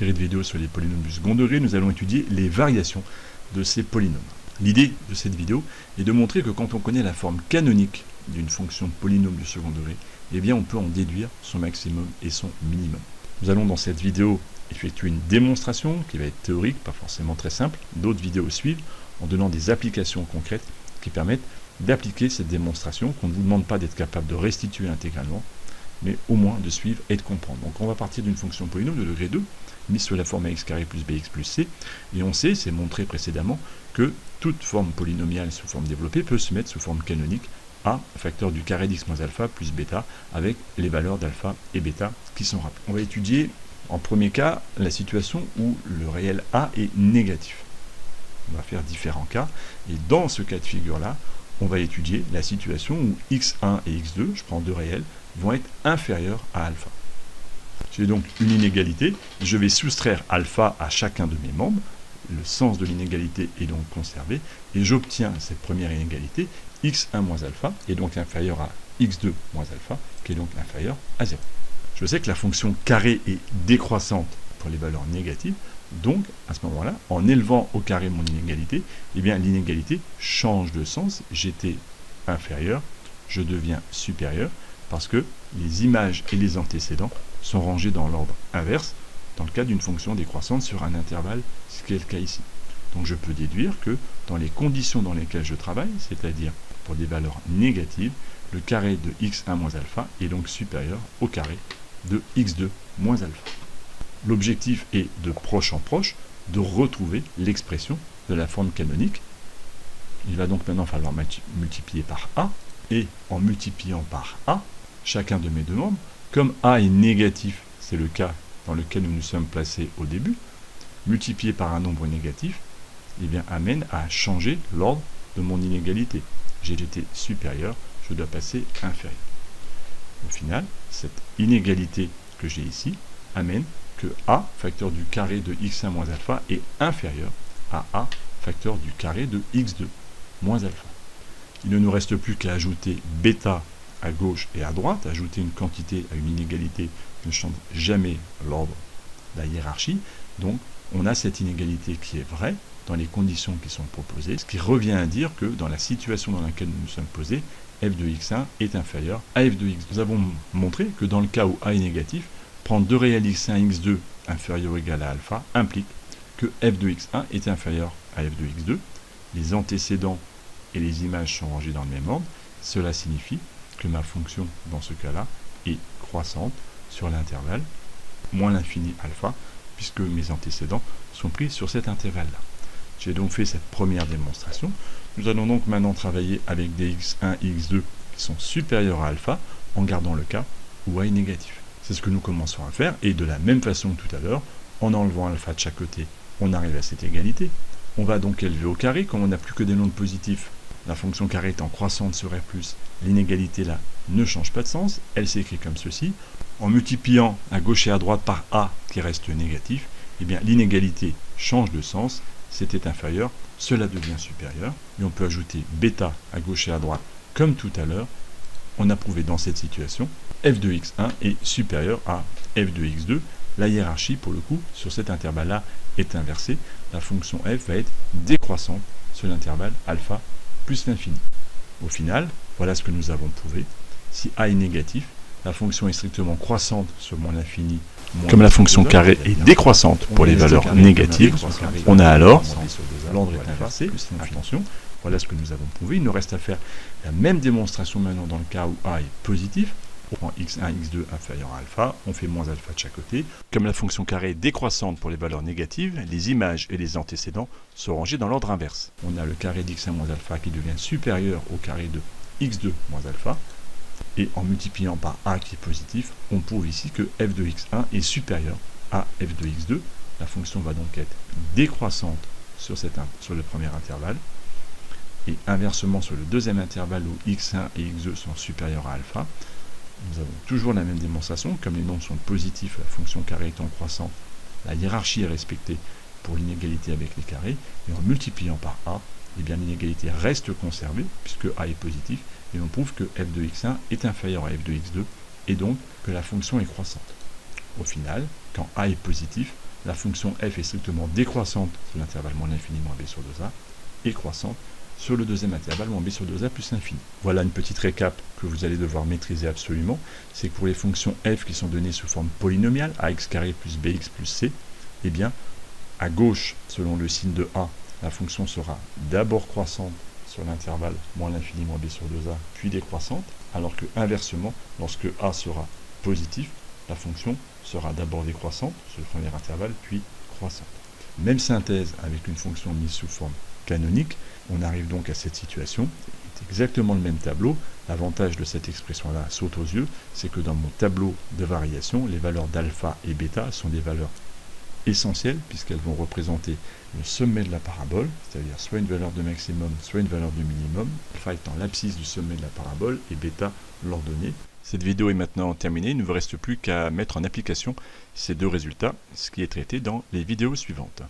série de vidéos sur les polynômes du second degré, nous allons étudier les variations de ces polynômes. L'idée de cette vidéo est de montrer que quand on connaît la forme canonique d'une fonction polynôme du second degré, eh bien on peut en déduire son maximum et son minimum. Nous allons dans cette vidéo effectuer une démonstration qui va être théorique, pas forcément très simple. D'autres vidéos suivent en donnant des applications concrètes qui permettent d'appliquer cette démonstration, qu'on ne vous demande pas d'être capable de restituer intégralement, mais au moins de suivre et de comprendre. Donc on va partir d'une fonction polynôme de degré 2, mise sous la forme ax carré plus bx plus c, et on sait, c'est montré précédemment, que toute forme polynomiale sous forme développée peut se mettre sous forme canonique a facteur du carré d'x moins alpha plus bêta, avec les valeurs d'alpha et bêta qui sont rappelées. On va étudier en premier cas la situation où le réel a est négatif. On va faire différents cas, et dans ce cas de figure-là, on va étudier la situation où x1 et x2, je prends deux réels, vont être inférieurs à alpha. J'ai donc une inégalité, je vais soustraire alpha à chacun de mes membres, le sens de l'inégalité est donc conservé, et j'obtiens cette première inégalité, x1 moins alpha, est donc inférieur à x2 moins alpha, qui est donc inférieur à 0. Je sais que la fonction carré est décroissante pour les valeurs négatives, donc à ce moment-là, en élevant au carré mon inégalité, eh bien l'inégalité change de sens, j'étais inférieur, je deviens supérieur, parce que les images et les antécédents sont rangés dans l'ordre inverse, dans le cas d'une fonction décroissante sur un intervalle, ce qui est le cas ici. Donc je peux déduire que dans les conditions dans lesquelles je travaille, c'est-à-dire pour des valeurs négatives, le carré de x1 moins alpha est donc supérieur au carré de x2 moins alpha. L'objectif est de proche en proche de retrouver l'expression de la forme canonique. Il va donc maintenant falloir multiplier par a, et en multipliant par a, chacun de mes deux membres, comme a est négatif, c'est le cas dans lequel nous nous sommes placés au début, multiplier par un nombre négatif, eh bien, amène à changer l'ordre de mon inégalité. J'ai été supérieur, je dois passer inférieur. Au final, cette inégalité que j'ai ici amène que a, facteur du carré de x1 moins alpha, est inférieur à a, facteur du carré de x2 moins alpha. Il ne nous reste plus qu'à ajouter bêta à gauche et à droite, ajouter une quantité à une inégalité ne change jamais l'ordre de la hiérarchie. Donc, on a cette inégalité qui est vraie dans les conditions qui sont proposées, ce qui revient à dire que dans la situation dans laquelle nous nous sommes posés, f de x1 est inférieur à f de x2. Nous avons montré que dans le cas où a est négatif, prendre deux réels x1 et x2 inférieur ou égal à alpha implique que f de x1 est inférieur à f de x2. Les antécédents et les images sont rangés dans le même ordre. Cela signifie que ma fonction, dans ce cas-là, est croissante sur l'intervalle moins l'infini alpha, puisque mes antécédents sont pris sur cet intervalle-là. J'ai donc fait cette première démonstration. Nous allons donc maintenant travailler avec des x1 et x2 qui sont supérieurs à alpha, en gardant le cas où a est négatif. C'est ce que nous commençons à faire, et de la même façon que tout à l'heure, en enlevant alpha de chaque côté, on arrive à cette égalité. On va donc élever au carré, comme on n'a plus que des nombres positifs, la fonction carré étant croissante sur R+, l'inégalité là ne change pas de sens, elle s'écrit comme ceci. En multipliant à gauche et à droite par a qui reste négatif, eh bien l'inégalité change de sens, c'était inférieur, cela devient supérieur, et on peut ajouter bêta à gauche et à droite comme tout à l'heure. On a prouvé dans cette situation f de x1 est supérieur à f de x2. La hiérarchie, pour le coup, sur cet intervalle-là est inversée. La fonction f va être décroissante sur l'intervalle alpha plus l'infini. Au final, voilà ce que nous avons prouvé. Si a est négatif, la fonction est strictement croissante sur moins l'infini. Comme la fonction carré est décroissante pour les valeurs négatives, on a alors, l'ordre est inversé, attention, voilà ce que nous avons prouvé. Il nous reste à faire la même démonstration maintenant dans le cas où a est positif. On prend x1, x2 inférieur à alpha, on fait moins alpha de chaque côté. Comme la fonction carré est décroissante pour les valeurs négatives, les images et les antécédents sont rangés dans l'ordre inverse. On a le carré d'x1 moins alpha qui devient supérieur au carré de x2 moins alpha. Et en multipliant par a qui est positif, on prouve ici que f de x1 est supérieur à f de x2. La fonction va donc être décroissante sur le premier intervalle. Et inversement sur le deuxième intervalle où x1 et x2 sont supérieurs à alpha, nous avons toujours la même démonstration. Comme les nombres sont positifs, la fonction carré étant croissante, la hiérarchie est respectée pour l'inégalité avec les carrés. Et en multipliant par a, eh bien l'inégalité reste conservée, puisque a est positif, et on prouve que f de x1 est inférieur à f de x2, et donc que la fonction est croissante. Au final, quand a est positif, la fonction f est strictement décroissante sur l'intervalle moins l'infini moins b sur 2a, et croissante sur le deuxième intervalle moins b sur 2a plus l'infini. Voilà une petite récap que vous allez devoir maîtriser absolument. C'est que pour les fonctions f qui sont données sous forme polynomiale, ax carré plus bx plus c, eh bien, à gauche, selon le signe de a, la fonction sera d'abord croissante sur l'intervalle moins l'infini moins b sur 2a, puis décroissante, alors que inversement, lorsque a sera positif, la fonction sera d'abord décroissante sur le premier intervalle, puis croissante. Même synthèse avec une fonction mise sous forme canonique, on arrive donc à cette situation. C'est exactement le même tableau. L'avantage de cette expression-là saute aux yeux, c'est que dans mon tableau de variation, les valeurs d'alpha et bêta sont des valeurs essentielles, puisqu'elles vont représenter le sommet de la parabole, c'est-à-dire soit une valeur de maximum, soit une valeur de minimum, alpha étant l'abscisse du sommet de la parabole et bêta l'ordonnée. Cette vidéo est maintenant terminée, il ne vous reste plus qu'à mettre en application ces deux résultats, ce qui est traité dans les vidéos suivantes.